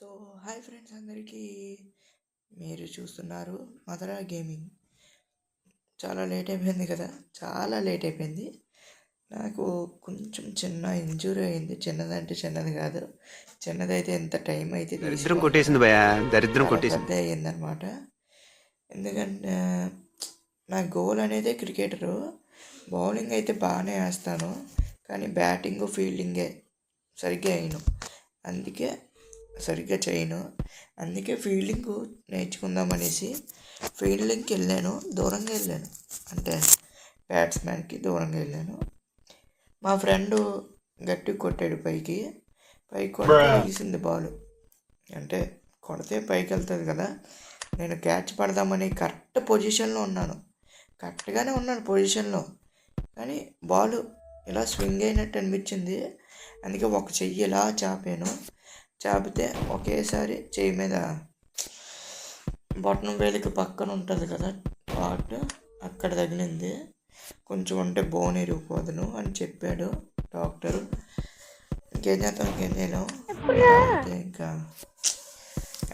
So hi friends అందరికీ, మీరు చూస్తున్నారు మదరా గేమింగ్. చాలా లేట్ అయిపోయింది కదా, చాలా లేట్ అయిపోయింది. నాకు కొంచెం చిన్న ఇంజురీ అయింది. చిన్నదంటే చిన్నది కాదు, చిన్నదైతే ఎంత టైం అయితే దరిద్రం కొట్టేసింది భయ, దరిద్రం కొట్టేసింది. పెద్ద అయ్యిందనమాట. ఎందుకంటే నా గోల్ అనేది క్రికెటరు. బౌలింగ్ అయితే బాగానే వేస్తాను, కానీ బ్యాటింగ్ ఫీల్డింగే సరిగ్గా వేయను. అందుకే సరిగ్గా చేయను. అందుకే ఫీల్డింగ్ నేర్చుకుందామనేసి ఫీల్డింగ్కి వెళ్ళాను. దూరంగా వెళ్ళాను, అంటే బ్యాట్స్మెన్కి దూరంగా వెళ్ళాను. మా ఫ్రెండు గట్టిగా కొట్టాడు, పైకి కొడితే వేసింది బాల్. అంటే కొడితే పైకి వెళ్తుంది కదా, నేను క్యాచ్ పడదామని కరెక్ట్ పొజిషన్లో ఉన్నాను. కరెక్ట్గానే ఉన్నాను పొజిషన్లో, కానీ బాల్ ఇలా స్వింగ్ అయినట్టు అనిపించింది. అందుకే ఒక చెయ్యి ఇలా చాపాను. చాపితే ఒకేసారి చెయ్యి మీద బొట్టన వేలికి పక్కన ఉంటుంది కదా పార్ట్, అక్కడ తగిలింది. కొంచెం ఉంటే బోన్ ఇరిగిపోదును అని చెప్పాడు డాక్టరు. ఇంకేం చేయలేం. ఇంకా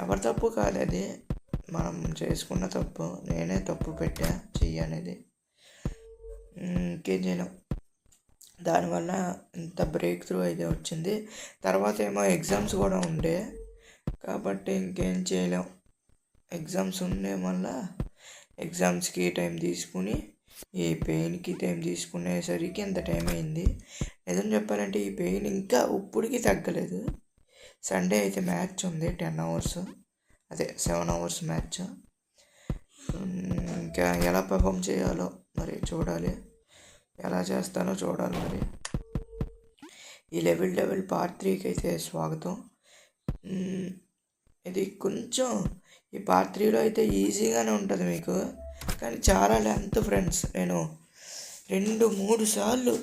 ఎవరి తప్పు కాదు అది, మనం చేసుకున్న తప్పు. నేనే తప్పు పెట్టా చెయ్యి అనేది. ఇంకేం చేయలేం. దానివల్ల ఇంత బ్రేక్ త్రూ అయితే వచ్చింది. తర్వాత ఏమో ఎగ్జామ్స్ కూడా ఉండే, కాబట్టి ఇంకేం చేయలేం. ఎగ్జామ్స్ ఉండే వల్ల ఎగ్జామ్స్కి టైం తీసుకుని ఈ పెయిన్కి టైం తీసుకునేసరికి ఎంత టైం అయింది. నిజం చెప్పాలంటే ఈ పెయిన్ ఇంకా ఇప్పటికీ తగ్గలేదు. సండే అయితే మ్యాచ్ ఉంది 10 hours, అదే 7 hours మ్యాచ్. ఇంకా ఎలా పర్ఫామ్ చేయాలో మరి చూడాలి, ఎలా చేస్తానో చూడాలి. మరి ఈ లెవెల్ పార్ట్ 3కి అయితే స్వాగతం. ఇది కొంచెం ఈ పార్ట్ 3లో అయితే ఈజీగానే ఉంటుంది మీకు, కానీ చాలా లెంత్ ఫ్రెండ్స్. నేను 2-3 సార్లు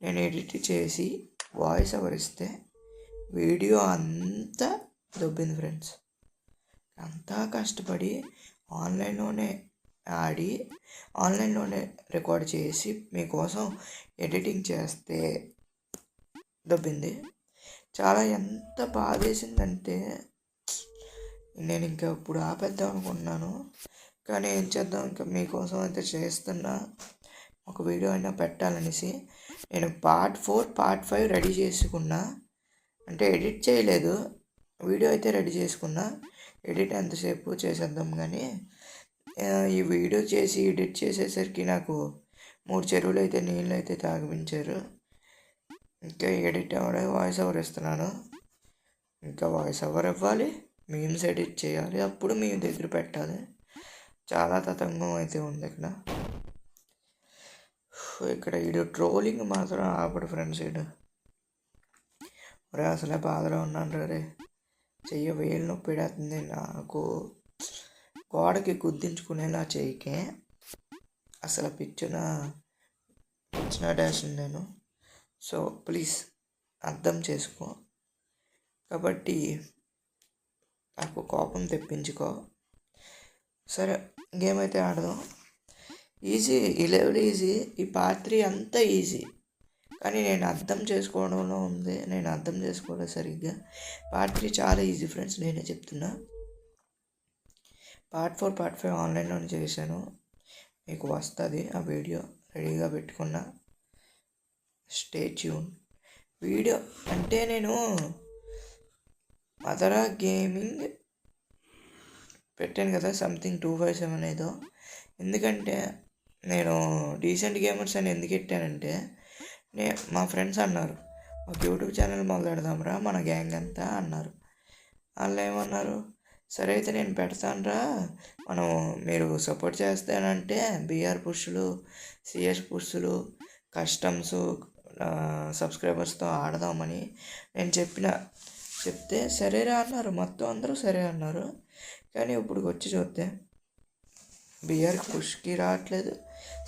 నేను ఎడిట్ చేసి వాయిస్ ఓవర్ ఇస్తే వీడియో అంతా దొబ్బింది ఫ్రెండ్స్. అంతా కష్టపడి ఆన్లైన్లోనే ఆడి ఆన్లైన్లోనే రికార్డ్ చేసి మీకోసం ఎడిటింగ్ చేస్తే దొబ్బింది. చాలా ఎంత బాధేసిందంటే నేను ఇంకా ఇప్పుడు ఆపేద్దాం అనుకుంటున్నాను, కానీ ఏం చేద్దాం, ఇంకా మీకోసం అయితే చేస్తున్నా. ఒక వీడియో అయినా పెట్టాలనేసి నేను పార్ట్ 4 పార్ట్ 5 రెడీ చేసుకున్నా. అంటే ఎడిట్ చేయలేదు, వీడియో అయితే రెడీ చేసుకున్నా. ఎడిట్ ఎంతసేపు చేసేద్దాం, కానీ ఈ వీడియో చేసి ఎడిట్ చేసేసరికి నాకు 3 చెరువులు అయితే నీళ్ళు అయితే తాగిపించారు. ఇంకా ఎడిట్ అవ్వడే వాయిస్ ఓవర్ ఇస్తున్నాను. ఇంకా వాయిస్ ఓవర్ ఇవ్వాలి, మీమ్స్ ఎడిట్ చేయాలి, అప్పుడు మీ దగ్గర పెట్టాలి. చాలా తతంగం అయితే ఉంది ఇక్కడ. వీడు ట్రోలింగ్ మాత్రం ఆపడు ఫ్రెండ్స్. వీడు అసలే బాధలో ఉన్నాను రే, చెయ్యి వేలు నొప్పి పెడుతుంది నాకు. గోడకి గుద్దించుకునేలా చెయ్యికే అసలు పిచ్చిన డాష్ నేను. సో ప్లీజ్ అర్థం చేసుకో. కాబట్టి నాకు కోపం తెప్పించుకో. సరే, గేమ్ అయితే ఆడదాం. ఈజీ, ఈ లెవెల్ ఈజీ. ఈ పార్ట్ 3 అంతా ఈజీ, కానీ నేను అర్థం చేసుకోవడంలో ఉంది. నేను అర్థం చేసుకోలేదు సరిగ్గా. పార్ట్ 3 చాలా ఈజీ ఫ్రెండ్స్, నేనే చెప్తున్నా. పార్ట్ 4 పార్ట్ 5 ఆన్లైన్లోనే చేశాను, మీకు వస్తుంది ఆ వీడియో. రెడీగా పెట్టుకున్నా, స్టే ట్యూన్. వీడియో అంటే నేను మదరా గేమింగ్ పెట్టాను కదా, సంథింగ్ 257 ఏదో. ఎందుకంటే నేను డీసెంట్ గేమర్స్ అని ఎందుకు పెట్టానంటే, మా ఫ్రెండ్స్ అన్నారు ఒక యూట్యూబ్ ఛానల్ మొదలు పెడదాంరా మన గ్యాంగ్ అంతా అన్నారు. వాళ్ళు ఏమన్నారు, సరే అయితే నేను పెడతానురా, మీరు సపోర్ట్ చేస్తానంటే బిఆర్ పుష్లు, సిఎస్ పుష్లు, కస్టమ్స్, సబ్స్క్రైబర్స్తో ఆడదామని నేను చెప్తే సరేరా అన్నారు. మొత్తం అందరూ సరే అన్నారు. కానీ ఇప్పుడు వచ్చి చూస్తే బిఆర్ పుష్కి రావట్లేదు,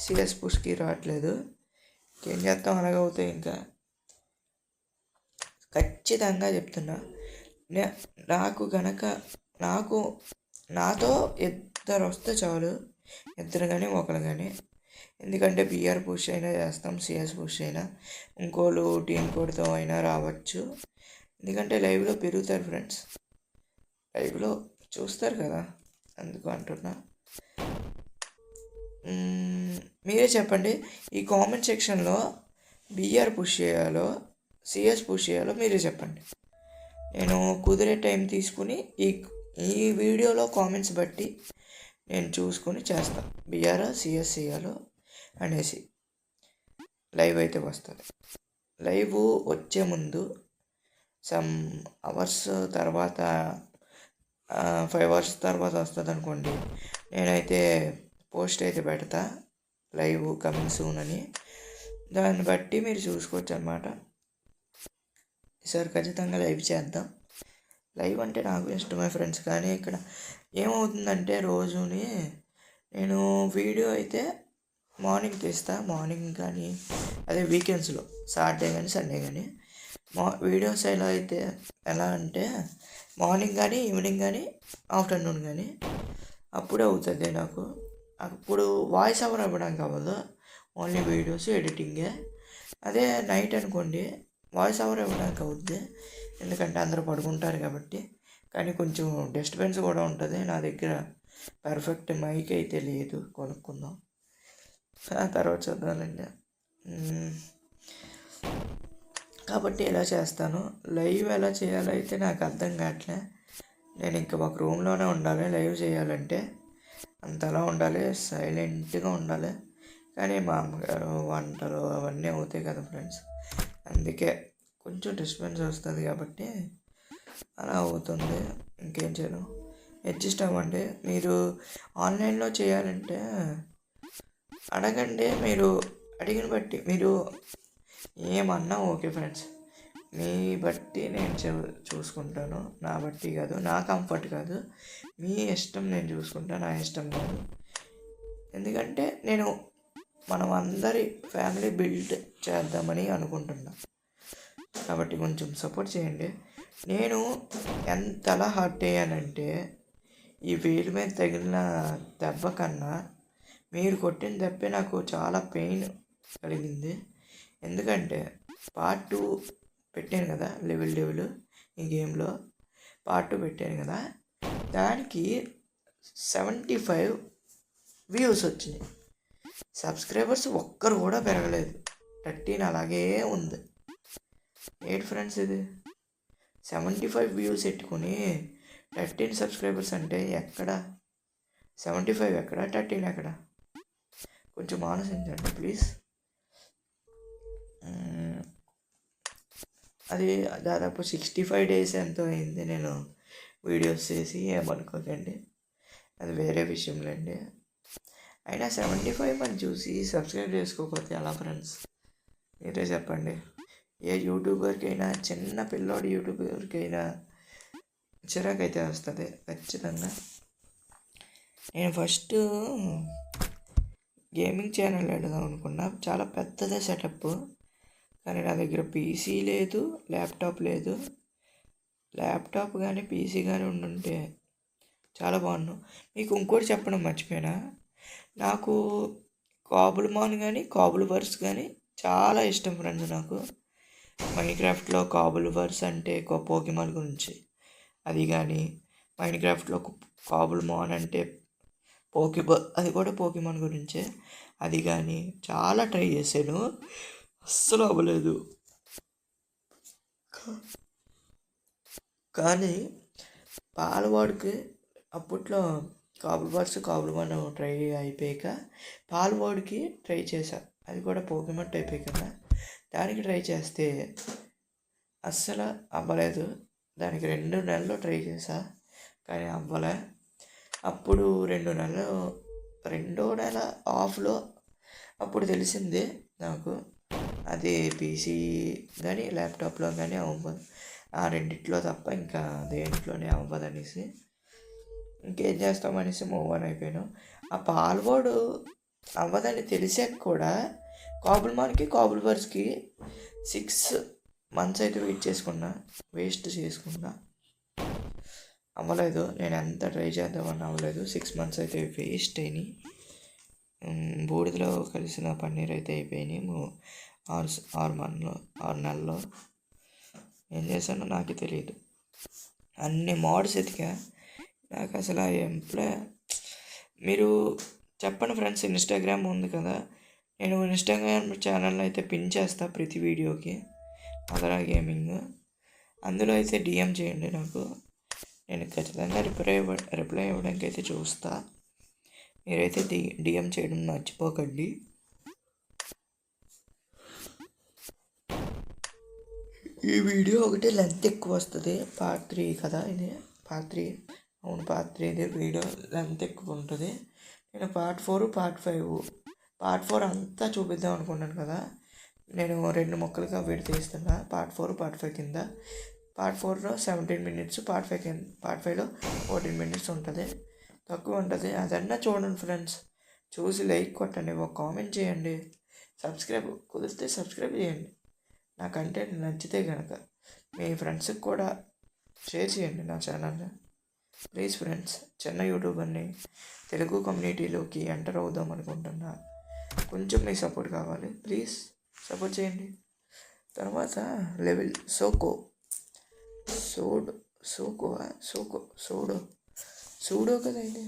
సిఎస్ పుష్కి రావట్లేదు. ఏం చేస్తాం, అలాగవుతాయి. ఇంకా ఖచ్చితంగా చెప్తున్నా, నాతో ఇద్దరు వస్తే చాలు, ఇద్దరు కానీ ఒకరు కానీ. ఎందుకంటే బిఆర్ పుష్ అయినా చేస్తాం, సిఎస్ పుష్ అయినా, ఇంకోళ్ళు టీం కోడ్తో అయినా రావచ్చు. ఎందుకంటే లైవ్లో పెరుగుతారు ఫ్రెండ్స్. లైవ్లో చూస్తారు కదా, అందుకు అంటున్నా. మీరే చెప్పండి ఈ కామెంట్ సెక్షన్లో బిఆర్ పుష్ చేయాలో సిఎస్ పుష్ చేయాలో మీరే చెప్పండి. నేను కుదిరే టైం తీసుకుని ఈ వీడియోలో కామెంట్స్ బట్టి నేను చూసుకొని చేస్తాను. బిఆర్ సిఎస్ చేయాలో అనేసి లైవ్ అయితే వస్తుంది. లైవ్ వచ్చే ముందు సమ్ అవర్స్ తర్వాత 5 అవర్స్ తర్వాత వస్తుంది అనుకోండి, నేనైతే పోస్ట్ అయితే పెడతా లైవ్ కమింగ్ సూన్ అని. దాన్ని బట్టి మీరు చూసుకోవచ్చు అన్నమాట. ఈసారి ఖచ్చితంగా లైవ్ చేద్దాం. లైవ్ అంటే నాకు ఇష్టమే ఫ్రెండ్స్. కానీ ఇక్కడ ఏమవుతుందంటే రోజుని నేను వీడియో అయితే మార్నింగ్ తీస్తా. మార్నింగ్ కానీ అదే వీకెండ్స్లో సాటర్డే కానీ సండే కానీ వీడియోస్ ఎలా అంటే మార్నింగ్ కానీ ఈవినింగ్ కానీ ఆఫ్టర్నూన్ కానీ అప్పుడే అవుతుంది నాకు. అప్పుడు వాయిస్ ఓవర్ ఇవ్వడానికి అవ్వదు, ఓన్లీ వీడియోస్ ఎడిటింగే. అదే నైట్ అనుకోండి వాయిస్ ఓవర్ ఇవ్వడానికి అవుద్ది, ఎందుకంటే అందరూ పడుకుంటారు కాబట్టి. కానీ కొంచెం డిస్టర్బెన్స్ కూడా ఉంటుంది. నా దగ్గర పర్ఫెక్ట్ మైక్ అయితే లేదు, కొనుక్కుందాం తర్వాత చూద్దామండి. కాబట్టి ఎలా చేస్తాను, లైవ్ ఎలా చేయాలో అయితే నాకు అర్థం కావట్లే. నేను ఇంకా ఒక రూమ్లోనే ఉండాలి లైవ్ చేయాలంటే, అంతలా ఉండాలి, సైలెంట్గా ఉండాలి. కానీ మా అమ్మగారు వంటలు అవన్నీ అవుతాయి కదా ఫ్రెండ్స్, అందుకే కొంచెం డిస్టర్బెన్స్ వస్తుంది కాబట్టి అలా అవుతుంది. ఇంకేం చేయను, అడ్జస్ట్ అవ్వండి. మీరు ఆన్లైన్లో చేయాలంటే అడగండి, మీరు అడిగిన బట్టి మీరు ఏమన్నా ఓకే ఫ్రెండ్స్, మీ బట్టి నేను చూసుకుంటాను. నా బట్టి కాదు, నా కంఫర్ట్ కాదు, మీ ఇష్టం నేను చూసుకుంటాను, నా ఇష్టం కాదు. ఎందుకంటే నేను మనం అందరి ఫ్యామిలీ బిల్డ్ చేద్దామని అనుకుంటున్నా. కాబట్టి కొంచెం సపోర్ట్ చేయండి. నేను ఎంతలా హర్ట్ అయ్యానంటే ఈ వేలు మీద తగిలిన దెబ్బ కన్నా మీరు కొట్టిన దెబ్బే నాకు చాలా పెయిన్ కలిగింది. ఎందుకంటే పార్ట్ 2 పెట్టాను కదా, లెవెల్ ఈ గేమ్లో పార్ట్ 2 పెట్టాను కదా, దానికి 75 వ్యూస్ వచ్చినాయి. సబ్స్క్రైబర్స్ ఒక్కరు కూడా పెరగలేదు, 13 అలాగే ఉంది. ఏంటి ఫ్రెండ్స్ ఇది, 75 వ్యూస్ పెట్టుకుని 13 సబ్స్క్రైబర్స్ అంటే ఎక్కడ 75 ఎక్కడ 13 ఎక్కడ, కొంచెం ఆలోచించండి ప్లీజ్. అది దాదాపు 65 డేస్ ఎంతో అయింది నేను వీడియోస్ చేసి, ఏమనుకోకండి, అది వేరే విషయంలేండి. అయినా 75 మంది చూసి సబ్స్క్రైబ్ చేసుకోకపోతే ఎలా ఫ్రెండ్స్, మీరే చెప్పండి. ఏ యూట్యూబర్కైనా, చిన్న పిల్లోడి యూట్యూబర్కైనా చిరాకైతే వస్తుంది ఖచ్చితంగా. నేను ఫస్ట్ గేమింగ్ ఛానల్ పెడదాం అనుకున్నా, చాలా పెద్దదే సెటప్. కానీ నా దగ్గర పీసీ లేదు, ల్యాప్టాప్ లేదు. ల్యాప్టాప్ కానీ పీసీ కానీ ఉండుంటే చాలా బాగున్నాను. మీకు ఇంకోటి చెప్పడం మర్చిపోయినా, నాకు కాబుల్మాన్ కానీ కాబుల్వర్స్ కానీ చాలా ఇష్టం ఫ్రెండ్స్. నాకు మైన్క్రాఫ్ట్లో కాబుల్వర్స్ అంటే పోకెమాన్ గురించి, అది కానీ మైన్క్రాఫ్ట్లో కాబుల్మాన్ అంటే అది కూడా పోకెమాన్ గురించే. అది కానీ చాలా ట్రై చేశాను, అస్సలు అవ్వలేదు. కానీ పాలవాడికి అప్పట్లో కాబుల్మాన్ ట్రై అయిపోయాక పాలవాడికి ట్రై చేశా, అది కూడా పోకెమాన్ టైప్ కదా, దానికి ట్రై చేస్తే అస్సలు అవ్వలేదు. దానికి 2 నెలలు ట్రై చేశా కానీ అవ్వలే. అప్పుడు 2 నెలలు, 2వ నెల ఆఫ్లో అప్పుడు తెలిసింది నాకు, అది పీసీ కానీ ల్యాప్టాప్లో కానీ అవ్వదు, ఆ రెండిట్లో తప్ప ఇంకా దేంట్లోనే అవ్వదనేసి ఇంకేం చేస్తామనేసి మూవ్ ఆన్ అయిపోయాను. ఆ పాల్వాడు అవ్వదని తెలిసాక కూడా కాబుల్మాన్కి కాబుల్వర్స్కి 6 months అయితే వేస్ట్ చేసుకున్నా, అవ్వలేదు. నేను ఎంత ట్రై చేద్దామని అవ్వలేదు. 6 months అయితే వేస్ట్ అయినాయి. బూడిదలో కలిసిన పన్నీర్ అయితే అయిపోయినాయి 6 నెలల్లో. ఏం చేశానో నాకు తెలియదు. అన్ని మోడ్స్ ఎతికా, నాకు అసలు ఆ మీరు చెప్పండి ఫ్రెండ్స్. ఇన్స్టాగ్రామ్ ఉంది కదా, నేను ఇన్స్టాగ్రామ్ ఛానల్ అయితే పిన్ చేస్తా ప్రతి వీడియోకి, అదరా గేమింగ్. అందులో అయితే డిఎం చేయండి నాకు, నేను ఖచ్చితంగా రిప్లై ఇవ్వడానికి అయితే చూస్తా. మీరైతే డిఎం చేయడం మర్చిపోకండి. ఈ వీడియో ఒకటి లెంత్ ఎక్కువ వస్తుంది, పార్ట్ 3 కదా ఇది, పార్ట్ 3. అవును, పార్ట్ 3 ఇది. వీడియో లెంత్ ఎక్కువ ఉంటుంది. నేను పార్ట్ 4 పార్ట్ 4 అంతా చూపిద్దాం అనుకున్నాను కదా, నేను 2 ముక్కలుగా తీస్తున్నా. పార్ట్ 4 పార్ట్ 5 కింద. పార్ట్ 4లో 17 మినిట్స్, పార్ట్ 5లో 14 మినిట్స్ ఉంటుంది, తక్కువ ఉంటుంది. అదన్నా చూడండి ఫ్రెండ్స్, చూసి లైక్ కొట్టండి, ఒక కామెంట్ చేయండి, కుదిరితే సబ్స్క్రైబ్ చేయండి. నా కంటెంట్ నచ్చితే కనుక మీ ఫ్రెండ్స్కి కూడా షేర్ చేయండి నా ఛానల్ని. ప్లీజ్ ఫ్రెండ్స్, చిన్న యూట్యూబర్ని, తెలుగు కమ్యూనిటీలోకి ఎంటర్ అవుదాం అనుకుంటున్నా, కొంచెం మీ సపోర్ట్ కావాలి, ప్లీజ్ సపోర్ట్ చేయండి. తర్వాత లెవెల్ సూడో కదా ఇది,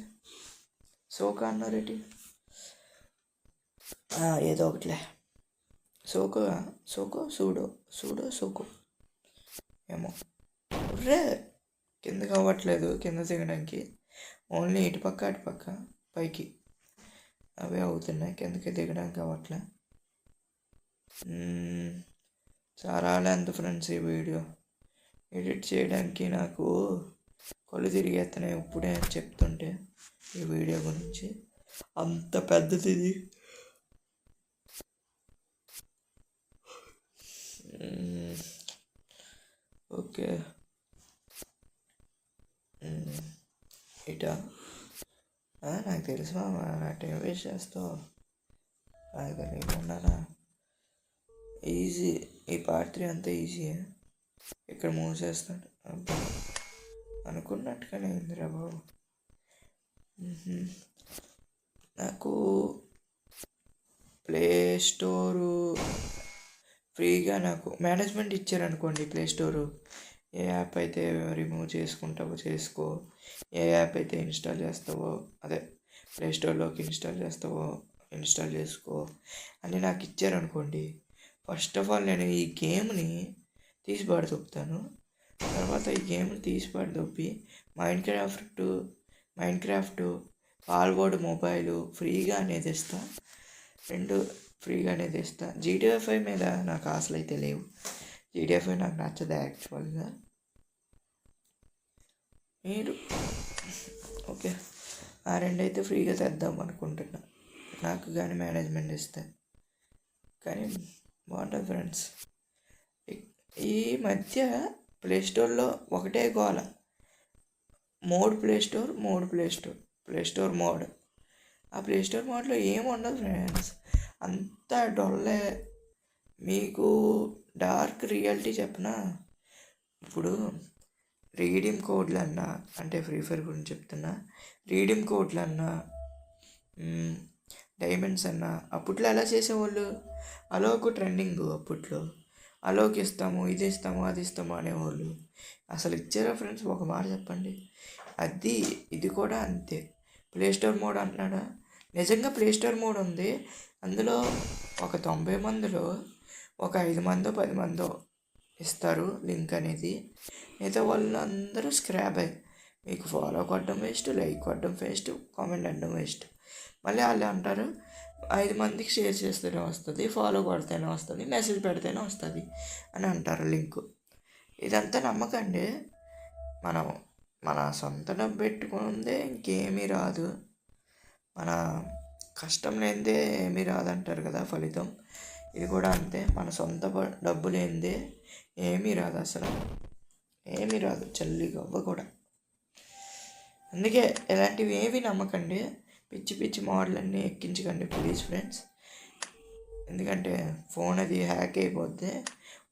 సోకా అన్నారేటి, ఏదో ఒకటిలే, సూడో ఏమో. రే కిందకి అవ్వట్లేదు, కింద దిగడానికి ఓన్లీ ఇటుపక్క అటుపక్క పైకి అవే అవుతున్నాయి, కిందకి దిగడానికి అవ్వట్లే. చాలా లెంత్ ఫ్రెండ్స్ ఈ వీడియో, ఎడిట్ చేయడానికి నాకు కళ్ళు తిరిగేస్తున్నాయి ఇప్పుడే చెప్తుంటే. ఈ వీడియో గురించి అంత పెద్దది ఇది. ఓకే, ఇటా నాకు తెలుసు మామ, నా టైం వేస్ట్ చేస్తావు, నాకు తెలియకుండానా. ఈజీ, ఈ పార్ట్ 3 అంతా ఈజీ. ఇక్కడ మూవ్ చేస్తాను అనుకున్నట్టుగానే అయిందిరా బాబు. నాకు ప్లే స్టోరు ఫ్రీగా నాకు మేనేజ్మెంట్ ఇచ్చారనుకోండి, ప్లే స్టోరు ఏ యాప్ అయితే రిమూవ్ చేసుకుంటావో చేసుకో, ఏ యాప్ అయితే ఇన్స్టాల్ చేస్తావో, అదే ప్లే స్టోర్లోకి ఇన్స్టాల్ చేసుకో అని నాకు ఇచ్చారనుకోండి, ఫస్ట్ ఆఫ్ ఆల్ నేను ఈ గేమ్ని తీసి పడదొప్పుతాను. తర్వాత ఈ గేమ్ని తీసి పడదొప్పి మైన్క్రాఫ్ట్ పాల్వర్డ్ మొబైలు ఫ్రీగా అనేది ఇస్తా, 2 ఫ్రీగా అనేది ఇస్తా. GTA 5 మీద నాకు ఆశలు అయితే లేవు, GTA 5 నాకు నచ్చదు యాక్చువల్గా. మీరు ఓకే, ఆ 2 అయితే ఫ్రీగా తెద్దాం అనుకుంటున్నా, నాకు కానీ మేనేజ్మెంట్ ఇస్తే. కానీ బాగుంటుంది ఫ్రెండ్స్. ఈ మధ్య ప్లే స్టోర్లో ఒకటే గోల, ప్లే స్టోర్ మోడ్. ఆ ప్లే స్టోర్ మోడ్లో ఏమి ఉండదు ఫ్రెండ్స్, అంతా డొల్లే. మీకు డార్క్ రియాలిటీ చెప్పనా, ఇప్పుడు రీడీమ్ కోడ్లు అన్నా, అంటే ఫ్రీ ఫైర్ గురించి చెప్తున్నా, రీడీమ్ కోడ్లు అన్నా, డైమండ్స్ అన్నా, అప్పట్లో ఎలా చేసేవాళ్ళు, అలోకు ట్రెండింగ్ అప్పట్లో, అలోకి ఇస్తాము, ఇది ఇస్తాము, అది ఇస్తాము అనేవాళ్ళు. అసలు ఇచ్చారా ఫ్రెండ్స్, ఒక మాట చెప్పండి. ఇది కూడా అంతే. ప్లే స్టోర్ మోడ్ అంటున్నాడా, నిజంగా ప్లే స్టోర్ మోడ్ ఉంది, అందులో ఒక 90 మందిలో ఒక 5 మందో 10 మందో ఇస్తారు లింక్ అనేది, మిగతా వాళ్ళందరూ స్క్రాబ్ అయ్యి, మీకు ఫాలో కొట్టడం వేస్ట్, లైక్ కొట్టడం వేస్ట్, కామెంట్ అనడం వేస్ట్. మళ్ళీ వాళ్ళు అంటారు 5 మందికి షేర్ చేస్తేనే వస్తుంది, ఫాలో కొడితేనే వస్తుంది, మెసేజ్ పెడితేనే వస్తుంది అని అంటారు లింకు. ఇదంతా నమ్మకండి, మన సొంత డబ్బు పెట్టుకుందే ఇంకేమీ రాదు, మన కష్టం లేనిదే ఏమీ రాదంటారు కదా ఫలితం. ఇది కూడా అంతే, మన సొంత డబ్బు లేనిదే ఏమీ రాదు, అసలు ఏమీ రాదు, చల్లి గవ్వ కూడా. అందుకే ఇలాంటివి ఏవి నమ్మకండి, పిచ్చి పిచ్చి మోడలన్నీ ఎక్కించకండి ప్లీజ్ ఫ్రెండ్స్. ఎందుకంటే ఫోన్ అది హ్యాక్ అయిపోద్ది,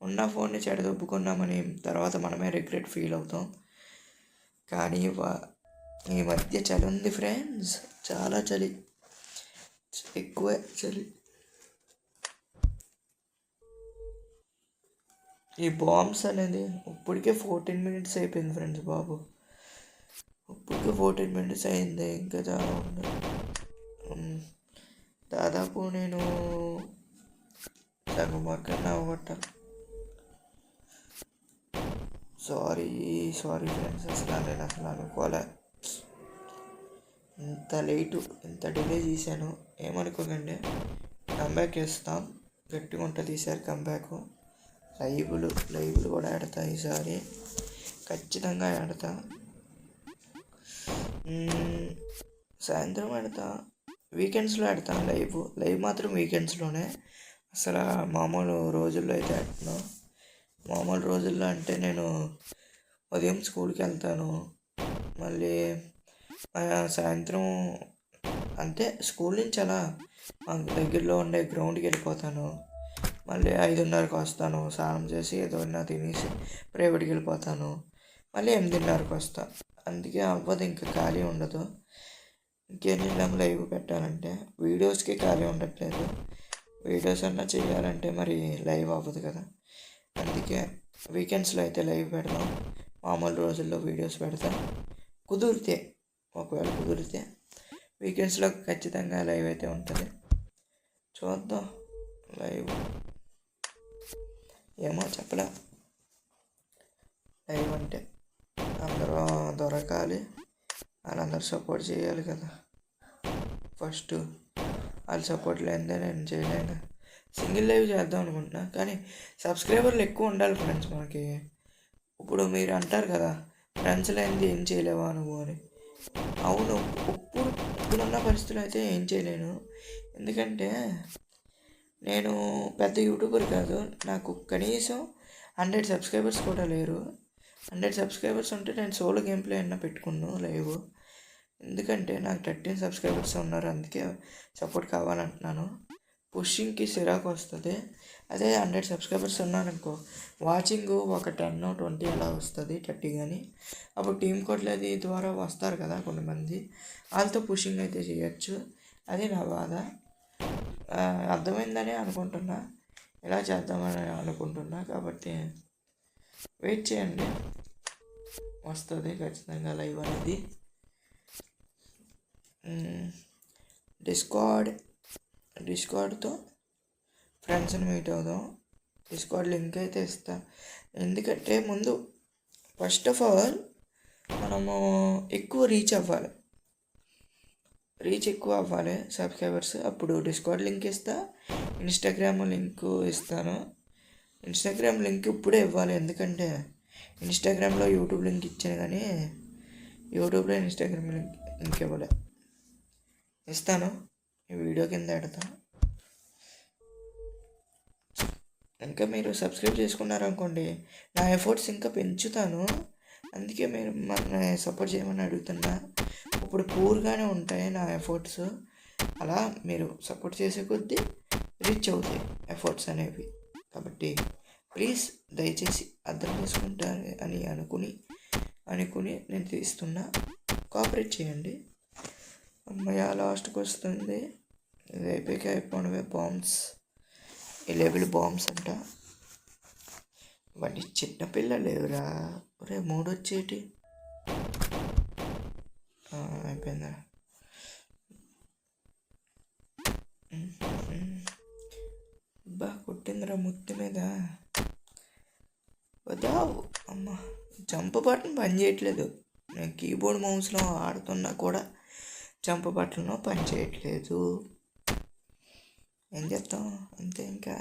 ఉన్న ఫోన్ని చెడదొబ్బుకున్నామని తర్వాత మనమే రిగ్రెట్ ఫీల్ అవుతాం. కానీ ఈ మధ్య చలి ఉంది ఫ్రెండ్స్, చాలా చలి, ఎక్కువే చలి. ఈ బాంబ్స్ అనేది ఇప్పటికే 14 మినిట్స్ అయిపోయింది ఫ్రెండ్స్ బాబు. ఇప్పటికే 14 మినిట్స్ అయింది, ఇంకా చాలా ఉంది. దాదాపు నేను సగం వర్క్ అన్నా అవ్వట్టాలి. సారీ ఫ్రెండ్స్, నేను అసలు అనుకోలే ఇంత లేటు, ఇంత డిలే చేశాను. ఏమనుకోకండి, కంబ్యాక్ చేస్తాం. గట్టిగా ఉంటుంది ఈసారి కంబ్యాక్. లైవ్లు కూడా ఆడతా ఈసారి, ఖచ్చితంగా ఆడతా. సాయంత్రం ఆడతా, వీకెండ్స్లో ఆడతా. లైవ్ మాత్రం వీకెండ్స్లోనే. అసలు మామూలు రోజుల్లో అయితే ఆడుతున్నాను. మామూలు రోజుల్లో అంటే నేను ఉదయం స్కూల్కి వెళ్తాను, మళ్ళీ సాయంత్రం అంటే స్కూల్ నుంచి అలా మాకు దగ్గరలో ఉండే గ్రౌండ్కి వెళ్ళిపోతాను. మళ్ళీ 5:30కి వస్తాను, స్నానం చేసి ఏదైనా తినేసి ప్రైవేట్కి వెళ్ళిపోతాను. మళ్ళీ 8:30కి వస్తాను. అందుకే అవ్వదు, ఇంకా ఖాళీ ఉండదు. ఇంకేం లైవ్ పెట్టాలంటే వీడియోస్కి ఖాళీ ఉండట్లేదు. వీడియోస్ అన్నా చేయాలంటే మరి లైవ్ అవ్వదు కదా. అందుకే వీకెండ్స్లో అయితే లైవ్ పెడతాం, మామూలు రోజుల్లో వీడియోస్ పెడతాం. ఒకవేళ కుదిరితే వీకెండ్స్లో ఖచ్చితంగా లైవ్ అయితే ఉంటుంది. చూద్దాం లైవ్, ఏమో చెప్పలే. లైవ్ అంటే అందరూ దొరకాలి, వాళ్ళందరూ సపోర్ట్ చేయాలి కదా. ఫస్ట్ వాళ్ళ సపోర్ట్ లేనిదే నేను చేయలేను. సింగిల్ లైవ్ చేద్దాం అనుకుంటున్నా, కానీ సబ్స్క్రైబర్లు ఎక్కువ ఉండాలి ఫ్రెండ్స్ మనకి. ఇప్పుడు మీరు అంటారు కదా, ఫ్రెండ్స్ లేనిది ఏం చేయలేవా నువ్వు అని. అవును, ఇప్పుడున్న పరిస్థితులు అయితే ఏం చేయలేను. ఎందుకంటే నేను పెద్ద యూట్యూబర్ కాదు. నాకు కనీసం 100 సబ్స్క్రైబర్స్ కూడా లేరు. 100 సబ్స్క్రైబర్స్ ఉంటే నేను సోలో గేమ్ ప్లే అయినా పెట్టుకున్నాను లైవ్. ఎందుకంటే నాకు 13 సబ్స్క్రైబర్స్ ఉన్నారు, అందుకే సపోర్ట్ కావాలంటున్నాను. పుషింగ్కి సిరాకు వస్తుంది. అదే 100 సబ్స్క్రైబర్స్ ఉన్నారనుకో, వాచింగ్ ఒక 10-20 అలా వస్తుంది, 30 కానీ. అప్పుడు టీం కోట్లది ద్వారా వస్తారు కదా కొంతమంది, వాళ్ళతో పుషింగ్ అయితే చేయొచ్చు. అది నా బాధ. అర్థమైందని అనుకుంటున్నా, ఎలా చేద్దామని అనుకుంటున్నా. కాబట్టి వెయిట్ చేయండి, వస్తుంది ఖచ్చితంగా లైవ్ అనేది. డిస్కార్డ్తో ఫ్రెండ్స్ని మీట్ అవుదాం. డిస్కార్డ్ లింక్ అయితే ఇస్తా. ఎందుకంటే ముందు ఫస్ట్ ఆఫ్ ఆల్ మనము ఎక్కువ రీచ్ అవ్వాలి సబ్స్క్రైబర్స్. అప్పుడు డిస్కార్డ్ లింక్ ఇస్తా, ఇన్స్టాగ్రామ్ లింక్ ఇస్తాను. ఇన్స్టాగ్రామ్ లింక్ ఇప్పుడే ఇవ్వాలి, ఎందుకంటే ఇన్స్టాగ్రామ్లో యూట్యూబ్ లింక్ ఇచ్చాను, కానీ యూట్యూబ్లో ఇన్స్టాగ్రామ్ లింక్ ఇవ్వలే. ఇస్తాను, ఈ వీడియో కింద పెడతాను. ఇంకా మీరు సబ్స్క్రైబ్ చేసుకున్నారనుకోండి, నా ఎఫర్ట్స్ ఇంకా పెంచుతాను. అందుకే మీరు మన సపోర్ట్ చేయమని అడుగుతున్నా. ఇప్పుడు పూర్గానే ఉంటాయి నా ఎఫర్ట్స్. అలా మీరు సపోర్ట్ చేసే కొద్దీ రీచ్ అవుతాయి ఎఫర్ట్స్ అనేవి. కాబట్టి ప్లీజ్ దయచేసి అర్థం చేసుకుంటారు అని అనుకుని నేను తీస్తున్నా. కోఆపరేట్ చేయండి. అమ్మయ్య, లాస్ట్కి వస్తుంది. ఇది అయిపోవడమే. బాంబ్స్, 11 బాంబ్స్ అంట. ఇవన్నీ చిన్నపిల్లలేవురా. ఒరే 3 వచ్చేటి. అయిపోయిందా? కొట్టిందిరా ముత్తి మీద. వదావు అమ్మ, జంప్ బటన్ పని చేయట్లేదు. నేను కీబోర్డ్ మౌస్లో ఆడుతున్నా కూడా జంప్ బటన్ పని చేయట్లేదు. ఏం చేస్తాం, అంతే. ఇంకా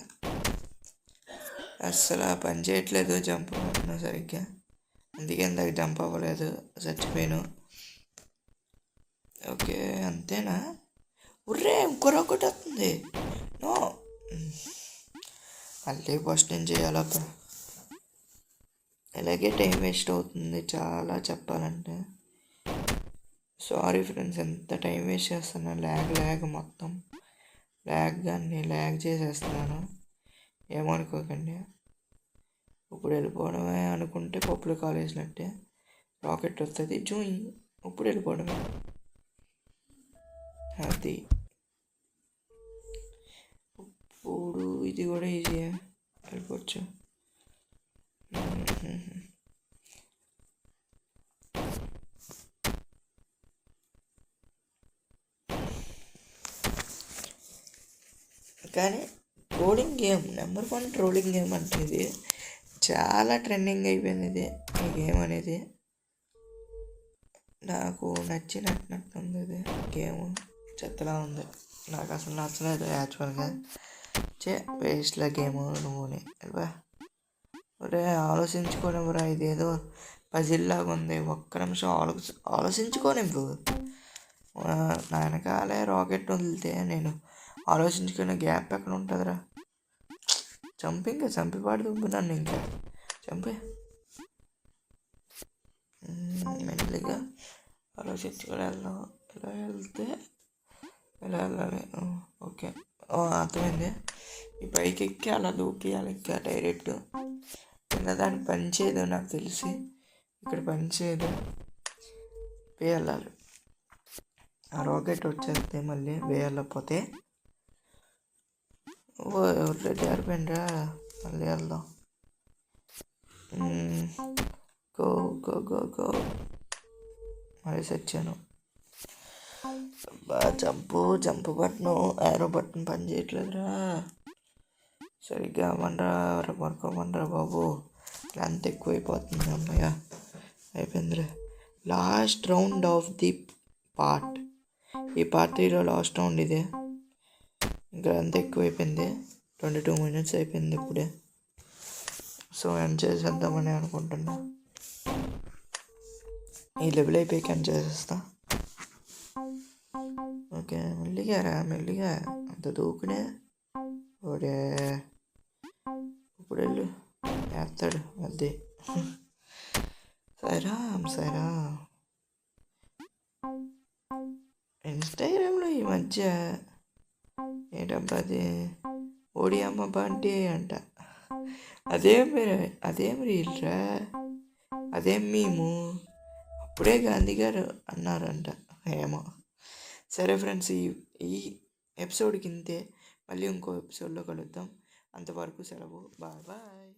అస్సలు పని చేయట్లేదు జంప్ బటన్ సరిగ్గా, అందుకే ఇందాక జంప్ అవ్వలేదు, చచ్చిపోయాను. ఓకే, అంతేనా? ఉర్రే, ఇంకో ఒకటి వస్తుంది. నో, మళ్ళీ ఫస్ట్ నేను చేయాలప్ప. ఇలాగే టైం వేస్ట్ అవుతుంది చాలా చెప్పాలంటే. సారీ ఫ్రెండ్స్, ఎంత టైం వేస్ట్ చేస్తున్నాను. ల్యాగ్ మొత్తం ల్యాగ్ చేసేస్తున్నాను, ఏమనుకోకండి. ఇప్పుడు వెళ్ళిపోవడమే అనుకుంటే పప్పులు కాలేసినట్టే. రాకెట్ వస్తుంది, జూయి, ఇప్పుడు వెళ్ళిపోవడమే. అది ఇప్పుడు ఇది కూడా ఈజీగా వెళ్ళిపోవచ్చు. కానీ trolling game number 1 trolling game అంటే ఇది చాలా ట్రెండింగ్ అయిపోయింది ఇది ఈ గేమ్ అనేది. నాకు నచ్చినట్టుంది ఇది గేమ్. చెత్తలా ఉంది, నాకు అసలు నచ్చలేదు యాక్చువల్గా. వేస్ట్లా గేమ్ నువ్వుని ఒరే ఆలోచించుకోనివ్వరా, ఇదేదో పజిల్లాగా ఉంది. ఒక్క నిమిషం ఆలోచించుకోనివ్వు. నా వెనకాలే రాకెట్ వదిలితే నేను ఆలోచించుకునే గ్యాప్ ఎక్కడ ఉంటుందిరా? చంపి పాడుతుంది నన్ను, ఇంకా చంపే. మెల్లిగా ఆలోచించుకొని వెళ్దాం. ఇలా వెళ్తే ఇలా వెళ్ళాలి. ఓకే, అర్థమైంది. ఈ పైకి ఎక్కి అలా దూకియాలి ఇంకా డైరెక్ట్. కింద దాన్ని పనిచేయదు నాకు తెలిసి, ఇక్కడ పనిచేయదు. వెళ్ళాలి. ఆ రాకెట్ వచ్చేస్తే మళ్ళీ వెళ్ళకపోతే ఎవరు జారిపోయిండ్రా. మళ్ళీ వెళ్దాం. Go go go go. మళ్ళీ వచ్చాను. జంపు బట్టను ఏరో బట్టన్ పని చేయట్లేదురా. సరిగ్గా అవ్వండ్రా, పడుకోమండ్రా బాబు. అంత ఎక్కువైపోతుంది. అమ్మయ్య అయిపోయిందిరా. Last round of the part. ఈ పార్ట్ 3లో లాస్ట్ రౌండ్ ఇదే. ఇంకా అంత ఎక్కువైపోయింది. 22 minutes అయిపోయింది ఇప్పుడే. సో ఎండ్ చేసేద్దామని అనుకుంటున్నా. ఈ లెవెల్ అయిపోయి ఎండ్ చేసేస్తా. ఓకే, మెల్లిగా అంత దూకునే. ఓడే ఇప్పుడు వెళ్ళు, వేస్తాడు అదే. సరే ఇన్స్టాగ్రామ్లో ఈ మధ్య ఏంటబ్బా అది ఓడియమ్మ బంటి అంట. అదేం రీల్రా, అదేం మేము అప్పుడే గాంధీ గారు అన్నారంట ఏమో. సరే ఫ్రెండ్స్, ఈ ఎపిసోడ్కి ఇంతే. మళ్ళీ ఇంకో ఎపిసోడ్లో కలుద్దాం. అంతవరకు సెలవు. బాయ్.